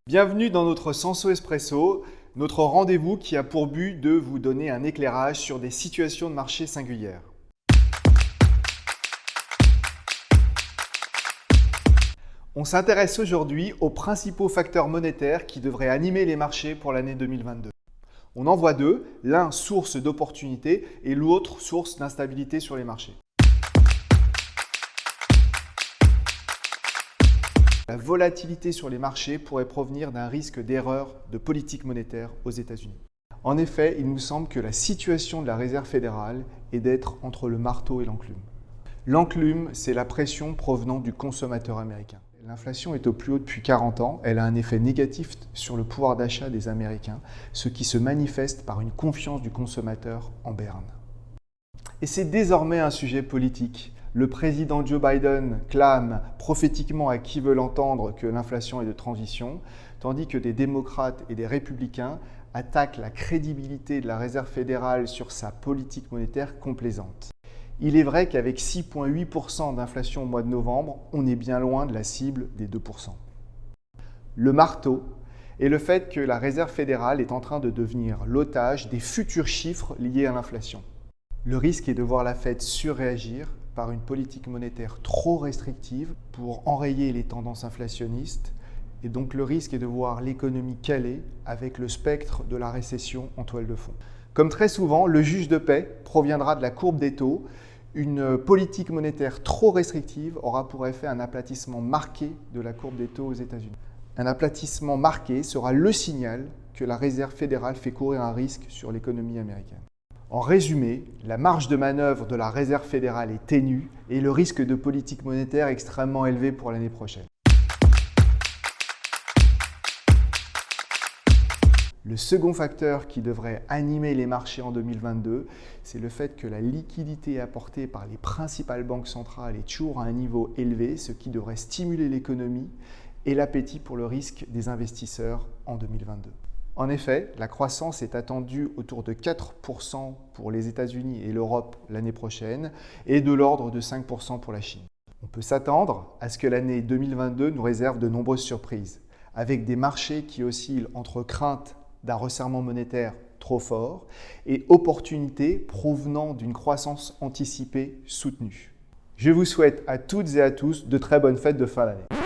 Bienvenue dans notre Senso Espresso, notre rendez-vous qui a pour but de vous donner un éclairage sur des situations de marché singulières. On s'intéresse aujourd'hui aux principaux facteurs monétaires qui devraient animer les marchés pour l'année 2022. On en voit deux, l'un source d'opportunités et l'autre source d'instabilité sur les marchés. La volatilité sur les marchés pourrait provenir d'un risque d'erreur de politique monétaire aux États-Unis. En effet, il nous semble que la situation de la Réserve fédérale est d'être entre le marteau et l'enclume. L'enclume, c'est la pression provenant du consommateur américain. L'inflation est au plus haut depuis 40 ans, elle a un effet négatif sur le pouvoir d'achat des Américains, ce qui se manifeste par une confiance du consommateur en berne. Et c'est désormais un sujet politique. Le président Joe Biden clame prophétiquement à qui veut l'entendre que l'inflation est de transition, tandis que des démocrates et des républicains attaquent la crédibilité de la Réserve fédérale sur sa politique monétaire complaisante. Il est vrai qu'avec 6,8% d'inflation au mois de novembre, on est bien loin de la cible des 2%. Le marteau est le fait que la Réserve fédérale est en train de devenir l'otage des futurs chiffres liés à l'inflation. Le risque est de voir la Fed surréagir par une politique monétaire trop restrictive pour enrayer les tendances inflationnistes, et donc le risque est de voir l'économie caler avec le spectre de la récession en toile de fond. Comme très souvent, le juge de paix proviendra de la courbe des taux. Une politique monétaire trop restrictive aura pour effet un aplatissement marqué de la courbe des taux aux États-Unis. Un aplatissement marqué sera le signal que la Réserve fédérale fait courir un risque sur l'économie américaine. En résumé, la marge de manœuvre de la Réserve fédérale est ténue et le risque de politique monétaire extrêmement élevé pour l'année prochaine. Le second facteur qui devrait animer les marchés en 2022, c'est le fait que la liquidité apportée par les principales banques centrales est toujours à un niveau élevé, ce qui devrait stimuler l'économie et l'appétit pour le risque des investisseurs en 2022. En effet, la croissance est attendue autour de 4% pour les États-Unis et l'Europe l'année prochaine et de l'ordre de 5% pour la Chine. On peut s'attendre à ce que l'année 2022 nous réserve de nombreuses surprises, avec des marchés qui oscillent entre crainte d'un resserrement monétaire trop fort et opportunités provenant d'une croissance anticipée soutenue. Je vous souhaite à toutes et à tous de très bonnes fêtes de fin d'année.